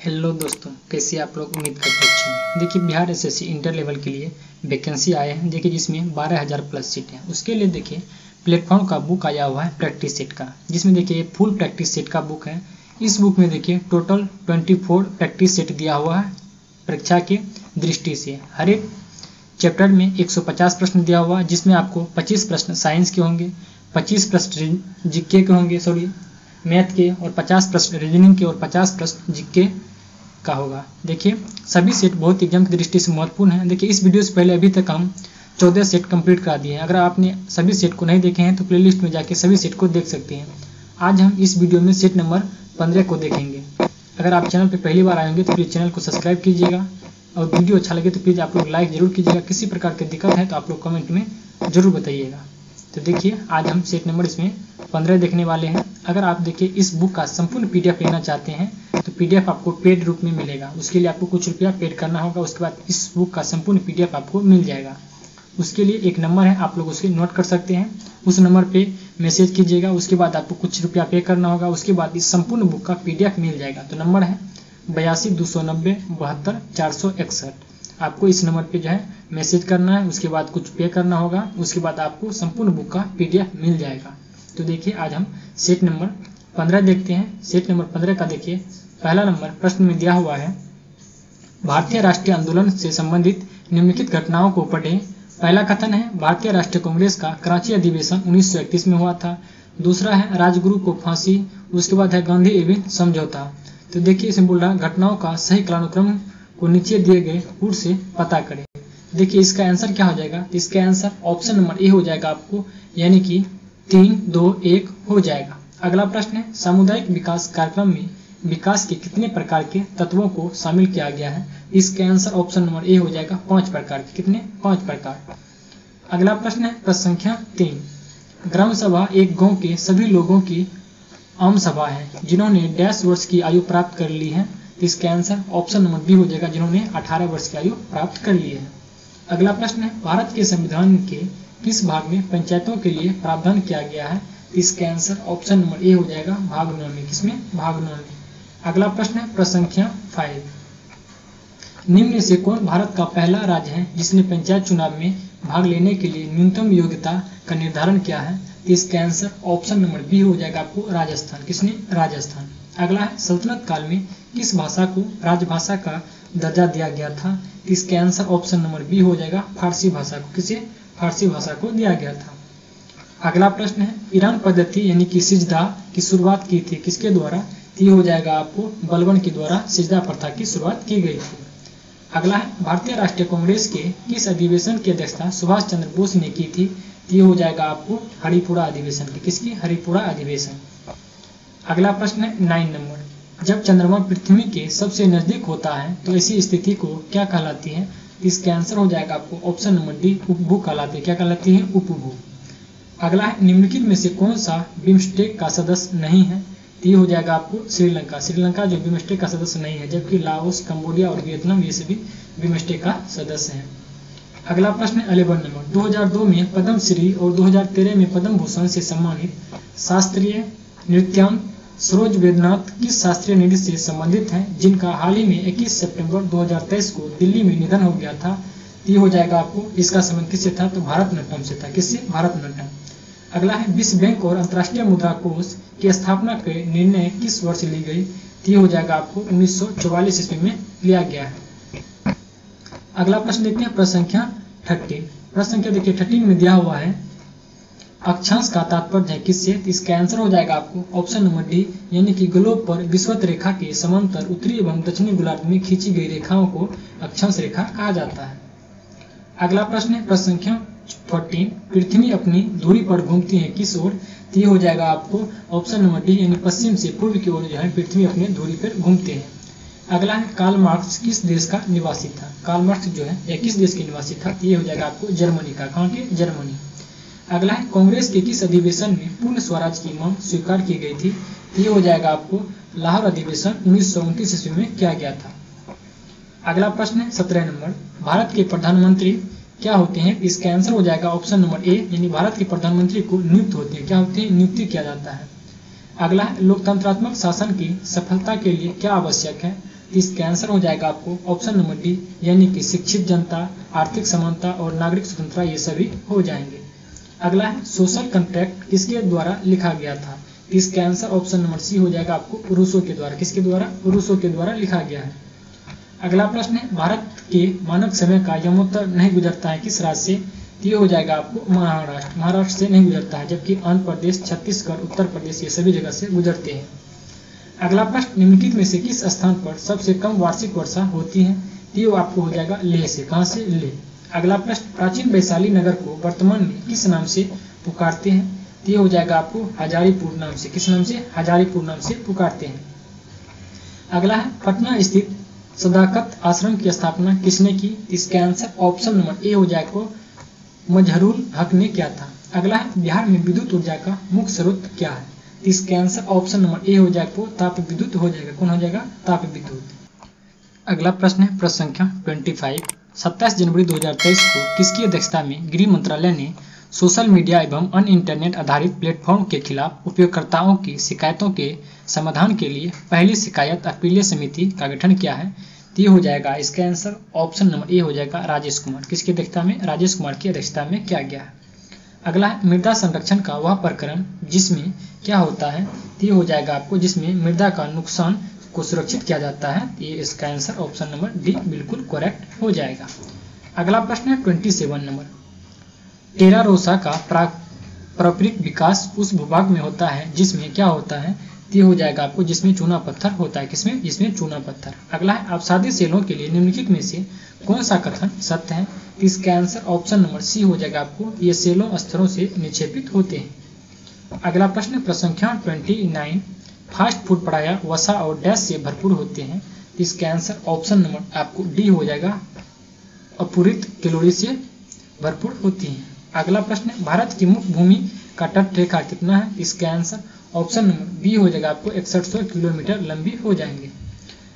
Hello दोस्तों, कैसे आप लोग? उम्मीद करते अच्छे हैं। देखिए, बिहार एसएससी इंटर लेवल के लिए वैकेंसी आए हैं। देखिए, जिसमें 12,000 प्लस सीट है। उसके लिए देखिए प्लेटफॉर्म का बुक आया हुआ है प्रैक्टिस सेट का, जिसमें देखिए फुल प्रैक्टिस सेट का बुक है। इस बुक में देखिए टोटल 24 प्रैक्टिस सेट दिया हुआ है परीक्षा के दृष्टि से। हर एक चैप्टर में 150 प्रश्न दिया हुआ है, जिसमें आपको 25 प्रश्न साइंस के होंगे, 25 प्रश्न जीके के होंगे, मैथ के, और 50 प्रश्न रीजनिंग के और 50 प्रश्न जीके का होगा। देखिए, सभी सेट बहुत एग्जाम की दृष्टि से महत्वपूर्ण है। देखिए, इस वीडियो से पहले अभी तक हम 14 सेट कंप्लीट करा दिए हैं। अगर आपने सभी सेट को नहीं देखे हैं तो प्लेलिस्ट में जाके सभी सेट को देख सकते हैं। आज हम इस वीडियो में सेट नंबर 15 को देखेंगे। अगर आप चैनल पर पहली बार आएंगे तो प्लीज़ चैनल को सब्सक्राइब कीजिएगा, और वीडियो अच्छा लगे तो प्लीज़ आप लोग लाइक जरूर कीजिएगा। किसी प्रकार की दिक्कत है तो आप लोग कमेंट में जरूर बताइएगा। तो देखिए, आज हम सेट नंबर इसमें 15 देखने वाले हैं। अगर आप देखिए इस बुक का संपूर्ण पीडीएफ लेना चाहते हैं तो पीडीएफ आपको पेड रूप में मिलेगा। उसके लिए आपको कुछ रुपया पेड करना होगा। उसके बाद इस बुक का संपूर्ण पीडीएफ आपको मिल जाएगा। उसके लिए एक नंबर है, आप लोग उसके नोट कर सकते हैं। उस नंबर पे मैसेज कीजिएगा। उसके बाद आपको कुछ रुपया पे करना होगा। उसके बाद इस संपूर्ण बुक का पीडीएफ मिल जाएगा। तो नंबर है 82 290 72 461। आपको इस नंबर पे जो है मैसेज करना है। उसके बाद कुछ पे करना होगा। उसके बाद आपको संपूर्ण बुक का पीडीएफ मिल जाएगा। तो देखिए, आज हम सेट नंबर 15 देखते हैं। सेट नंबर 15 का देखिए पहला नंबर प्रश्न में दिया हुआ है, भारतीय राष्ट्रीय आंदोलन से संबंधित निम्नलिखित घटनाओं को पढ़ें। पहला कथन है, भारतीय राष्ट्रीय कांग्रेस का कराची अधिवेशन 1931 में हुआ था। दूसरा है, राजगुरु को फांसी। उसके बाद है, गांधी एवं समझौता। तो देखिए, इसमें बोल रहा घटनाओं का सही कालानुक्रम को नीचे दिए गए कोड से पता करें। देखिए, इसका आंसर क्या हो जाएगा? इसका आंसर ऑप्शन नंबर ए हो जाएगा आपको, यानी कि 3 2 1 हो जाएगा। अगला प्रश्न है, सामुदायिक विकास कार्यक्रम में विकास के कितने प्रकार के तत्वों को शामिल किया गया है? इसका आंसर ऑप्शन नंबर ए हो जाएगा, 5 प्रकार के। कितने? 5 प्रकार। अगला प्रश्न है प्रश्न संख्या 3, ग्राम सभा एक गांव के सभी लोगों की आम सभा है जिन्होंने डैश वर्ष की आयु प्राप्त कर ली है। इसका आंसर ऑप्शन नंबर बी हो जाएगा, जिन्होंने 18 वर्ष की आयु प्राप्त कर ली है। अगला प्रश्न है, भारत के संविधान के किस भाग में पंचायतों के लिए प्रावधान किया गया है? इसका आंसर ऑप्शन नंबर ए हो जाएगा, भाग 9 में। किसमें? भाग 9 में। अगला प्रश्न है प्रश्न संख्या 5, निम्न में से कौन भारत का पहला राज्य है जिसने पंचायत चुनाव में भाग लेने के लिए न्यूनतम योग्यता का निर्धारण किया है? इसका आंसर ऑप्शन नंबर बी हो जाएगा आपको, राजस्थान। किसने? राजस्थान। अगला है, सल्तनत काल में किस भाषा को राजभाषा का दर्जा दिया गया था? इसका आंसर ऑप्शन नंबर बी हो जाएगा, फारसी भाषा को। किसे? फारसी भाषा को दिया गया था। अगला प्रश्न है, ईरान पद्धति यानी कि सिजदा की शुरुआत की थी किसके द्वारा? ये हो जाएगा आपको, बलबन के द्वारा सिजदा प्रथा की शुरुआत की गई थी। अगला है, भारतीय राष्ट्रीय कांग्रेस के किस अधिवेशन की अध्यक्षता सुभाष चंद्र बोस ने की थी? ये हो जाएगा आपको, हरिपुरा अधिवेशन की। किसकी? हरिपुरा अधिवेशन। अगला प्रश्न है 9 नंबर, जब चंद्रमा पृथ्वी के सबसे नजदीक होता है तो ऐसी स्थिति को क्या कहलाती है? इसका आंसर हो जाएगा आपको ऑप्शन नंबर डी, उपभू कहलाती है। क्या कहलाती है? उपभू। अगला है, निम्नलिखित में से कौन सा बिम्स्टेक का सदस्य नहीं है? ये हो जाएगा आपको श्रीलंका। श्रीलंका जो बिम्स्टेक का सदस्य नहीं है, जबकि लाओस, कंबोडिया और वियतनाम ये सभी बिम्स्टेक का सदस्य हैं। अगला प्रश्न है 11 नंबर, 2002 में पद्म श्री और 2013 में पद्म भूषण से सम्मानित शास्त्रीय नृत्यांग सरोज वैद्यनाथ किस शास्त्रीय नृत्य से संबंधित हैं, जिनका हाल ही में 21 सितंबर 2023 को दिल्ली में निधन हो गया था? ये हो जाएगा आपको, इसका संबंध किससे था? तो भारतनाट्यम से था। किससे? भारतनाट्यम। अगला है, विश्व बैंक और अंतर्राष्ट्रीय मुद्रा कोष की स्थापना के निर्णय किस वर्ष ली गई? ये हो जाएगा आपको 1944 ईस्वी में लिया गया है। अगला प्रश्न देखते हैं प्रश्न संख्या 13। प्रश्न संख्या देखिए 13 में दिया हुआ है, अक्षांश का तात्पर्य है किससे? इसका आंसर हो जाएगा आपको ऑप्शन नंबर डी, यानी कि ग्लोब पर विषुवत रेखा के समांतर उत्तरी एवं दक्षिणी गोलार्ध में खींची गई रेखाओं को अक्षांश रेखा कहा जाता है। अगला प्रश्न है प्रश्न संख्या 14, पृथ्वी अपनी धुरी पर घूमती है किस ओर? ये हो जाएगा आपको ऑप्शन नंबर डी, यानी पश्चिम से पूर्व की ओर जो है पृथ्वी अपनी धुरी पर घूमते हैं। अगला है, कार्ल मार्क्स किस देश का निवासी था? कार्ल मार्क्स जो है यह किस देश के निवासी था? ये हो जाएगा आपको जर्मनी का। कहाँ के? जर्मनी। अगला है, कांग्रेस के किस अधिवेशन में पूर्ण स्वराज की मांग स्वीकार की गई थी? ये हो जाएगा आपको, लाहौर अधिवेशन 1929 ईस्वी में किया गया था। अगला प्रश्न है 17 नंबर, भारत के प्रधानमंत्री क्या होते हैं? इसका आंसर हो जाएगा ऑप्शन नंबर ए, यानी भारत के प्रधानमंत्री को नियुक्त होते हैं। क्या होते हैं? नियुक्ति किया जाता है। अगला है, लोकतंत्रात्मक शासन की सफलता के लिए क्या आवश्यक है? तो इसका आंसर हो जाएगा आपको ऑप्शन नंबर डी, यानी कि शिक्षित जनता, आर्थिक समानता और नागरिक स्वतंत्रता ये सभी हो जाएंगे। अगला है सोशल कॉन्ट्रैक्ट किसके द्वारा लिखा गया था, तो इसका आंसर ऑप्शन नंबर सी हो जाएगा आपको रूसो के द्वारा। किसके द्वारा? रूसो के द्वारा लिखा गया है। अगला प्रश्न है भारत के मानक समय का यमोत्तर नहीं गुजरता है किस राज्य से, तो ये हो जाएगा आपको महाराष्ट्र। महाराष्ट्र से नहीं गुजरता है, जबकि आंध्र प्रदेश, छत्तीसगढ़, उत्तर प्रदेश ये सभी जगह से गुजरते हैं। अगला प्रश्न निम्नलिखित में से किस स्थान पर सबसे कम वार्षिक वर्षा होती है, तो ये आपको हो जाएगा लेह से। कहाँ से? लेह। अगला प्रश्न प्राचीन वैशाली नगर को वर्तमान में किस नाम से पुकारते हैं, तो ये हो जाएगा आपको हजारीपुर नाम से। किस नाम से? हजारीपुर नाम से पुकारते हैं। अगला है पटना स्थित सदाकत आश्रम की स्थापना किसने की, इसका आंसर ऑप्शन नंबर ए हो जाएगा मजहरूल हक ने किया था। अगला है बिहार में विद्युत ऊर्जा का मुख्य स्रोत क्या है, इसका आंसर ऑप्शन नंबर ए हो जाएगा ताप विद्युत हो जाएगा। कौन हो जाएगा? ताप विद्युत। अगला प्रश्न है प्रश्न संख्या 25। 27 जनवरी 2023 को किसकी अध्यक्षता में गृह मंत्रालय ने सोशल मीडिया एवं अन्य इंटरनेट आधारित प्लेटफॉर्म के खिलाफ उपयोगकर्ताओं की शिकायतों के समाधान के लिए पहली शिकायत अपीलीय समिति का गठन किया है, तो ये हो जाएगा इसका आंसर ऑप्शन नंबर ए हो जाएगा राजेश कुमार। किसकी अध्यक्षता में? राजेश कुमार की अध्यक्षता में किया गया है। अगला है मृदा संरक्षण का वह प्रकरण जिसमें क्या होता है, तो ये हो जाएगा आपको जिसमें मृदा का नुकसान को सुरक्षित किया जाता है, ये इसका आंसर ऑप्शन नंबर डी बिल्कुल करेक्ट हो जाएगा। अगला प्रश्न है 27 नंबर। टेरा रोसा का पारंपरिक विकास उस भूभाग में होता है जिसमें क्या होता है, तो ये हो जाएगा आपको जिसमें चूना पत्थर होता है। किसमें? जिसमें चूना पत्थर। अगला है अवसादी सेलों के लिए निम्नलिखित में से कौन सा कथन सत्य है, तो इसका आंसर ऑप्शन नंबर सी हो जाएगा आपको ये सेलों स्तरों से निक्षेपित होते हैं। अगला प्रश्न प्रश्न संख्या 29। फास्ट फूड प्रायः वसा और डैश से भरपूर होते हैं, तो इसका आंसर ऑप्शन नंबर आपको डी हो जाएगा अपूरित कैलोरी से भरपूर होती हैं। अगला प्रश्न भारत की मुख्य भूमि का तट रेखा कितना है, इसका आंसर ऑप्शन नंबर बी हो जाएगा आपको 6100 किलोमीटर लंबी हो जाएंगे।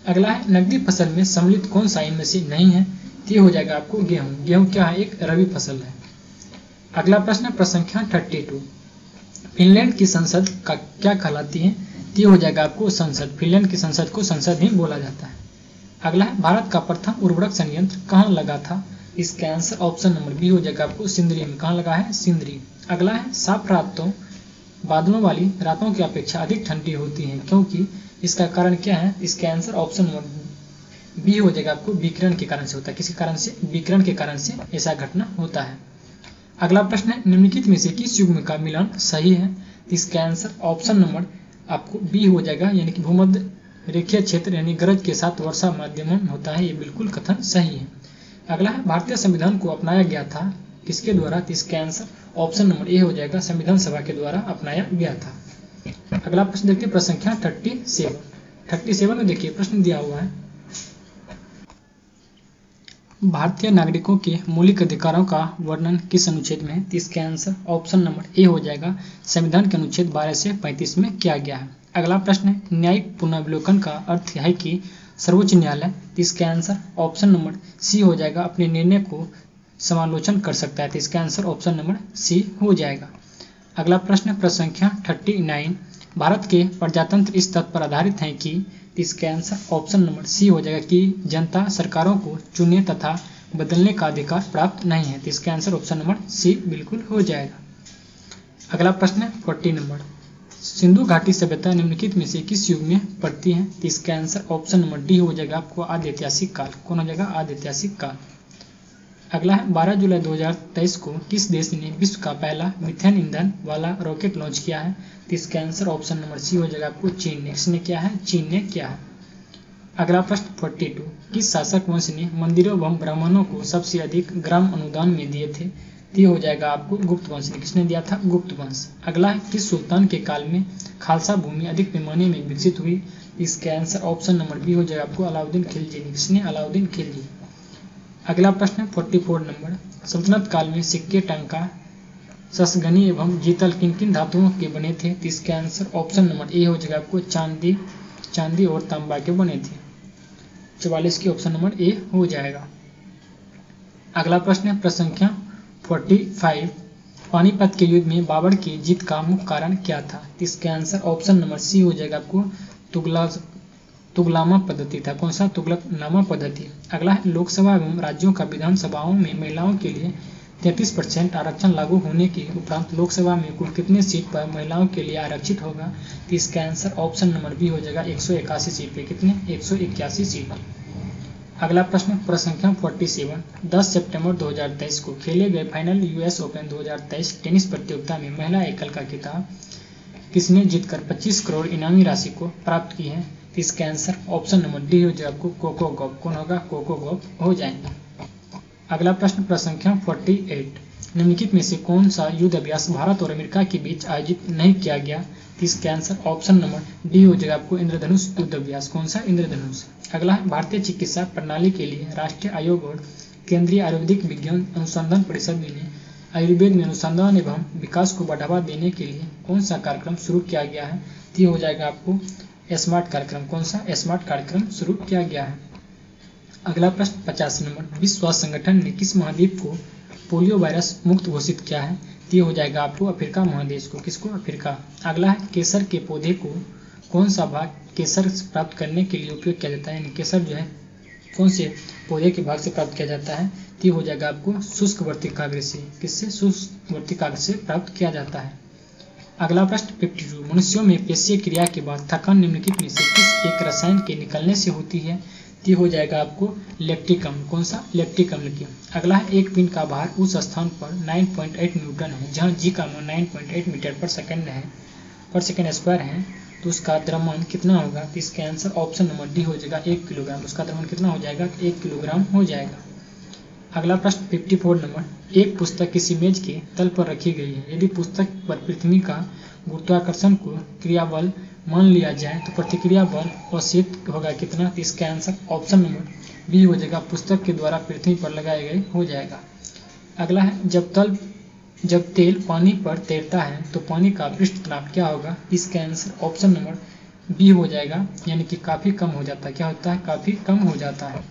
अगला है नकदी फसल में सम्मिलित कौन सा इनमें से नहीं है, तो ये हो जाएगा आपको गेहूं। गेहूं क्या है? एक रबी फसल है। अगला प्रश्न प्रश्न संख्या 32। फिनलैंड की संसद का क्या कहलाती है, तो ये हो जाएगा आपको संसद। फिनलैंड की संसद को संसद ही बोला जाता है। अगला है भारत का प्रथम उर्वरक संयंत्र कहाँ लगा था, इसका आंसर ऑप्शन नंबर बी हो जाएगा आपको सिंदरी में। कहाँ लगा है? सिंदरी। अगला है साफ रातों बादलों वाली रातों की अपेक्षा अधिक ठंडी होती हैं क्योंकि, इसका कारण क्या है, इसका आंसर ऑप्शन नंबर बी हो जाएगा आपको विकिरण के कारण से होता है। किसके कारण से? विकिरण के कारण से ऐसा घटना होता है। अगला प्रश्न है निम्नलिखित में से किस युग्म का मिलान सही है, इसका आंसर ऑप्शन नंबर आपको बी हो जाएगा, यानी कि भूमध्य रेखीय क्षेत्र यानी गरज के साथ वर्षा माध्यम होता है, ये बिल्कुल कथन सही है। अगला है भारतीय संविधान को अपनाया गया था किसके द्वारा, तो इसका आंसर ऑप्शन नंबर ए हो जाएगा संविधान सभा के द्वारा अपनाया गया था। अगला प्रश्न देखिए प्रश्न संख्या 37 में देखिए प्रश्न दिया हुआ है भारतीय नागरिकों के मौलिक अधिकारों का वर्णन किस अनुच्छेद में है, तो इसका आंसर ऑप्शन नंबर ए हो जाएगा संविधान के अनुच्छेद 12 से 35 में किया गया है। अगला प्रश्न है न्यायिक पुनर्विलोकन का अर्थ है कि सर्वोच्च न्यायालय, तो इसका आंसर ऑप्शन नंबर सी हो जाएगा अपने निर्णय को समालोचन कर सकता है, तो इसका आंसर ऑप्शन नंबर सी हो जाएगा। अगला प्रश्न प्रश्न संख्या 39। भारत के प्रजातंत्र इस तथ्य पर आधारित है कि, इसका आंसर ऑप्शन नंबर सी हो जाएगा कि जनता सरकारों को चुनने तथा बदलने का अधिकार प्राप्त नहीं है, तो इसका आंसर ऑप्शन नंबर सी बिल्कुल हो जाएगा। अगला प्रश्न है 40 नंबर। सिंधु घाटी सभ्यता निम्नलिखित में से किस युग में पड़ती है, तो इसका आंसर ऑप्शन नंबर डी हो जाएगा आपको आदि ऐतिहासिक काल। कौन हो जाएगा? आदि ऐतिहासिक काल। अगला है 12 जुलाई 2023 को किस देश ने विश्व का पहला मीथेन ईंधन वाला रॉकेट लॉन्च किया है, तो इसका आंसर ऑप्शन नंबर सी हो जाएगा आपको चीन ने। किसने किया है? चीन ने किया है। अगला प्रश्न 42। किस शासक वंश ने मंदिरों एवं ब्राह्मणों को सबसे अधिक ग्राम अनुदान में दिए थे, तो ये हो जाएगा आपको गुप्त वंश ने। किसने दिया था? गुप्त वंश। अगला है किस सुल्तान के काल में खालसा भूमि अधिक पैमाने में विकसित हुई, इसका आंसर ऑप्शन नंबर बी हो जाएगा आपको अलाउद्दीन खिलजी ने। किसने? अलाउद्दीन खिलजी। अगला प्रश्न 44 नंबर। सल्तनत काल में सिक्के टंका ससगनी एवं जीतल किन किन धातुओं के बने थे, तो इसका आंसर ऑप्शन नंबर ए हो जाएगा आपको चांदी और तांबा के बने थे। 44 की ऑप्शन नंबर ए हो जाएगा। अगला प्रश्न है प्रश्न संख्या 45। पानीपत के युद्ध में बाबर की जीत का मुख्य कारण क्या था, तो इसका आंसर ऑप्शन नंबर सी हो जाएगा आपको तुगलनामा पद्धति था। कौन सा? तुगलकनामा पद्धति। अगला है लोकसभा एवं राज्यों का विधानसभाओं में महिलाओं के लिए 33% आरक्षण लागू होने के उपरांत लोकसभा में कुल कितने सीट पर महिलाओं के लिए आरक्षित होगा? तो इसका आंसर ऑप्शन नंबर बी हो जाएगा 181 सीट पे। कितने? 181 सीट। अगला प्रश्न संख्या 47। 10 सितंबर 2023 को खेले गए फाइनल यूएस ओपन 2023 टेनिस प्रतियोगिता में महिला एकल का खिताब किसने जीतकर 25 करोड़ इनामी राशि को प्राप्त की है? तो इसका आंसर ऑप्शन नंबर डी हो जाएगा आपको कोको गॉफ। कौन होगा? कोको गॉफ हो जाएंगे। अगला प्रश्न संख्या 48। निम्नलिखित में से कौन सा युद्ध अभ्यास भारत और अमेरिका के बीच आयोजित नहीं किया गया? इसका आंसर ऑप्शन नंबर डी हो जाएगा आपको इंद्रधनुष युद्ध अभ्यास। कौन सा? इंद्रधनुष। अगला है भारतीय चिकित्सा प्रणाली के लिए राष्ट्रीय आयोग और केंद्रीय आयुर्वेदिक विज्ञान अनुसंधान परिषद ने आयुर्वेद में अनुसंधान एवं विकास को बढ़ावा देने के लिए कौन सा कार्यक्रम शुरू किया गया है? तो ये हो जाएगा आपको स्मार्ट कार्यक्रम। कौन सा? स्मार्ट कार्यक्रम शुरू किया गया है। अगला प्रश्न 50 नंबर। विश्व स्वास्थ्य संगठन ने किस महाद्वीप को पोलियो वायरस मुक्त घोषित किया है? तो ये हो जाएगा आपको अफ्रीका महादेश को। किसको? अफ्रीका। अगला है केसर के पौधे को कौन सा भाग केसर प्राप्त करने के लिए उपयोग किया जाता है? यानी केसर जो है कौन से पौधे के भाग से प्राप्त किया जाता है? तो ये हो जाएगा आपको शुष्क वर्तिकाग्र से। किससे? शुष्क वर्तिकाग्र से प्राप्त किया जाता है। अगला प्रश्न 52। मनुष्यों में पेशीय क्रिया के बाद थकान निम्नलिखित में से किस एक रसायन के निकलने से होती है? तो ये हो जाएगा आपको लैक्टिक अम्ल। कौन सा? लैक्टिक अम्ल की। अगला है एक पिंड का भार उस स्थान पर 9.8 न्यूटन है जहां जी का मान 9.8 मीटर पर सेकंड स्क्वायर है, तो उसका द्रव्यमान कितना होगा? तो इसका आंसर ऑप्शन नंबर डी हो जाएगा 1 किलोग्राम। उसका द्रव्यमान कितना हो जाएगा? 1 किलोग्राम हो जाएगा। अगला प्रश्न 54 नंबर। एक पुस्तक किसी मेज के तल पर रखी गई है। यदि पुस्तक पर पृथ्वी का गुरुत्वाकर्षण को क्रियाबल मान लिया जाए तो प्रतिक्रिया बल औसत होगा कितना? तो इसका आंसर ऑप्शन नंबर बी हो जाएगा पुस्तक के द्वारा पृथ्वी पर लगाए गए हो जाएगा। अगला है जब तेल पानी पर तैरता है तो पानी का पृष्ठ तनाव क्या होगा? इसका आंसर ऑप्शन नंबर बी हो जाएगा, यानी कि काफी कम हो जाता है। क्या होता है? काफी कम हो जाता है।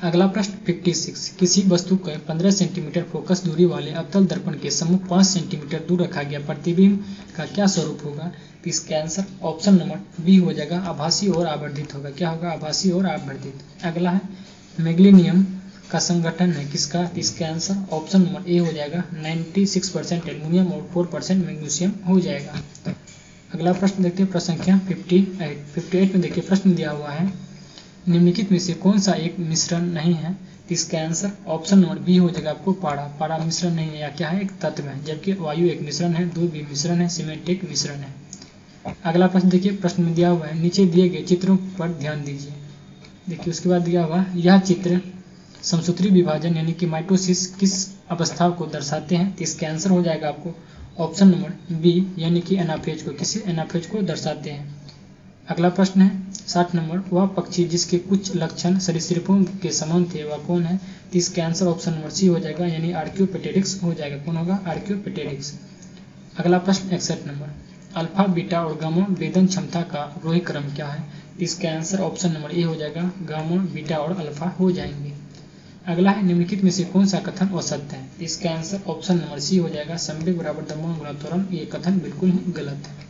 अगला प्रश्न 56। किसी वस्तु को 15 सेंटीमीटर फोकस दूरी वाले अवतल दर्पण के सम्मुख 5 सेंटीमीटर दूर रखा गया प्रतिबिंब का क्या स्वरूप होगा? तो इसका आंसर ऑप्शन नंबर बी हो जाएगा आभासी और आवर्धित होगा। क्या होगा? आभासी और आवर्धित। अगला है मैग्नीशियम का संगठन है किसका? तो इसका आंसर ऑप्शन नंबर ए हो जाएगा 96% एल्युमिनियम और 4% मैग्नीशियम हो जाएगा। अगला प्रश्न देखते हैं प्रश्न संख्या 58 में देखिए प्रश्न दिया हुआ है निम्नलिखित में से कौन सा एक मिश्रण नहीं है? तो इसका आंसर ऑप्शन नंबर बी हो जाएगा आपको पारा मिश्रण नहीं है, या क्या है? एक तत्व है। जबकि वायु एक मिश्रण है, दूध भी मिश्रण है, सीमेंट एक मिश्रण है। अगला प्रश्न देखिए प्रश्न में दिया हुआ है नीचे दिए गए चित्रों पर ध्यान दीजिए। देखिए उसके बाद दिया हुआ यह चित्र समसूत्री विभाजन यानी कि माइटोसिस किस अवस्था को दर्शाते हैं? तो इसका आंसर हो जाएगा आपको ऑप्शन नंबर बी, यानी कि एनाफेज को। किसी? एनाफेज को दर्शाते हैं। अगला प्रश्न है 60 नंबर। वह पक्षी जिसके कुछ लक्षण सरीसृपों के समान थे वह कौन है? तो इसका आंसर ऑप्शन नंबर सी हो जाएगा, यानी आर्कियोपेटेरिक्स हो जाएगा। कौन होगा? आर्कियोपेटेरिक्स। अगला प्रश्न 61 नंबर। अल्फा बीटा और गामा वेदन क्षमता का अवरोही क्रम क्या है? तो इसका आंसर ऑप्शन नंबर ए हो जाएगा, गामा बीटा और अल्फा हो जाएंगे। अगला है निम्नलिखित में से कौन सा कथन असत्य है? तो इसका आंसर ऑप्शन नंबर सी हो जाएगा, संवेग बराबर द्रव्यमान गुणा त्वरण। ये कथन बिल्कुल ही गलत है।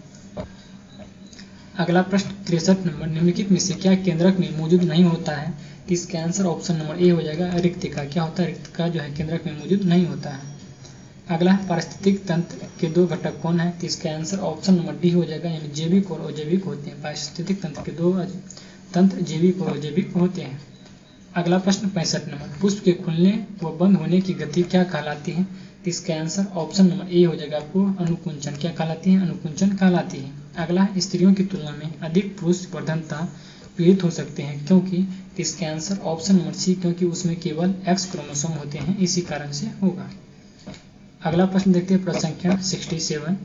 अगला प्रश्न 63 नंबर। निम्नलिखित में से क्या केंद्रक में मौजूद नहीं होता है? तो इसका आंसर ऑप्शन नंबर ए हो जाएगा, रिक्तिका। क्या होता है? रिक्तिका जो है केंद्रक में मौजूद नहीं होता है। अगला पारिस्थितिक तंत्र के दो घटक कौन है? तो इसका आंसर ऑप्शन नंबर डी हो जाएगा, यानी जैविक और अजैविक होते हैं। पारिस्थितिक तंत्र के दो तंत्र जैविक और अजैविक होते हैं। अगला प्रश्न 65 नंबर। पुष्प के खुलने व बंद होने की गति क्या कहलाती है? तो इसका आंसर ऑप्शन नंबर ए हो जाएगा आपको, अनुकुंचन। क्या कहलाती है? अनुकुंचन कहलाती है। अगला स्त्रियों की तुलना में अधिक पुरुष प्रधानता पीड़ित हो सकते हैं क्योंकि? तो इसका आंसर ऑप्शन नंबर सी, क्योंकि उसमें केवल एक्स क्रोमोसोम होते हैं, इसी कारण से होगा। अगला प्रश्न देखते हैं प्रश्न संख्या 67।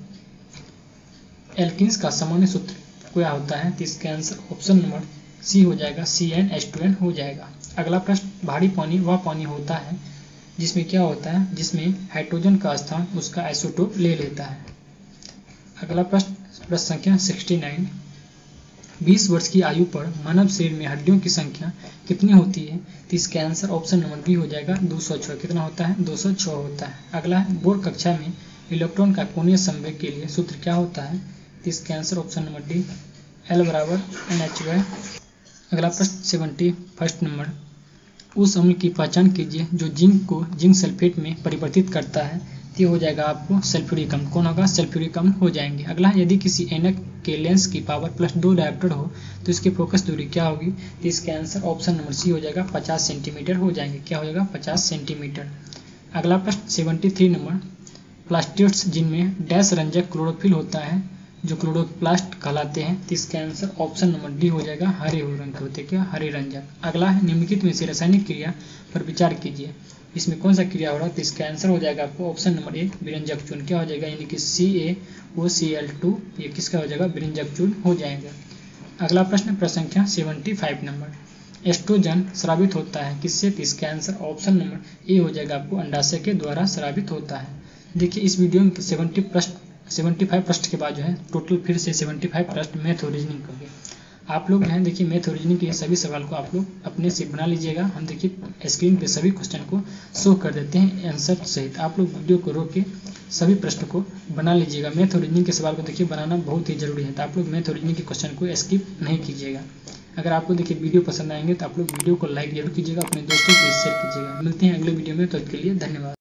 एल्किन्स का सामान्य सूत्र क्या होता है? तो इसका आंसर ऑप्शन नंबर सी हो जाएगा, CnH2n हो जाएगा। अगला प्रश्न। भारी पानी वह पानी होता है जिसमें क्या होता है? जिसमें हाइड्रोजन का स्थान उसका आइसोटोप ले लेता है। अगला प्रश्न संख्या 69। 20 वर्ष की आयु पर मानव शरीर में हड्डियों की संख्या कितनी होती है? तो इसका आंसर ऑप्शन नंबर बी हो जाएगा, 206। कितना होता है? 206 होता है। अगला है बोर्ड कक्षा में इलेक्ट्रॉन का कोणीय संवेग के लिए सूत्र क्या होता है? तो इसका answer option number D, L बराबर NH/। अगला प्रश्न 71 नंबर, उस अम्ल की पहचान कीजिए जो जिंक को जिंक सल्फेट में परिवर्तित करता है। तो ये हो जाएगा आपको सल्फ्यूरिक अम्ल। कौन होगा? सल्फ्यूरिक अम्ल हो जाएंगे। अगला, यदि किसी ऐनक के लेंस की पावर +2 डायोप्टर हो तो इसकी फोकस दूरी क्या होगी? तो इसका आंसर ऑप्शन नंबर सी हो जाएगा, 50 सेंटीमीटर हो जाएंगे। क्या हो जाएगा? 50 सेंटीमीटर। अगला प्रश्न 73 नंबर, प्लास्टिड्स जिनमें डैश रंजक क्लोरोफिल होता है जो क्लोरोप्लास्ट कहलाते हैं। तो इसका आंसर ऑप्शन नंबर डी हो जाएगा, हरे रंग के होते हैं। क्या? हरे रंजक। अगला है, निम्नलिखित में से रासायनिक क्रिया पर विचार कीजिए, इसमें कौन सा क्रिया हो रहा है? तो इसका आंसर हो जाएगा आपको ऑप्शन नंबर ए, विरंजक चूर्ण। क्या हो जाएगा? यानी कि CaOCl2, ये किसका हो जाएगा? विरंजक चूर्ण हो जाएगा। अगला प्रश्न संख्या 75 नंबर, एस्ट्रोजन स्रावित होता है किससे? तो इसका आंसर ऑप्शन नंबर ए हो जाएगा आपको, अंडाशय के द्वारा स्रावित होता है। देखिए इस वीडियो में 75 प्रश्न के बाद जो है टोटल फिर से 75 प्रश्न मैथ और रीजनिंग कर गए। आप लोग जो है देखिए मैथ और रीजनिंग के सभी सवाल को आप लोग अपने से बना लीजिएगा। हम देखिए स्क्रीन पे सभी क्वेश्चन को शो कर देते हैं आंसर सहित। आप लोग वीडियो को रोक के सभी प्रश्न को बना लीजिएगा। मैथ और रीजनिंग के सवाल को देखिए बनाना बहुत ही जरूरी है, तो आप लोग मैथ और रीजनिंग के क्वेश्चन को स्किप नहीं कीजिएगा। अगर आपको देखिए वीडियो पसंद आएंगे तो आप लोग वीडियो को लाइक जरूर कीजिएगा, अपने दोस्तों के शेयर कीजिएगा। मिलते हैं अगले वीडियो में, तो के लिए धन्यवाद।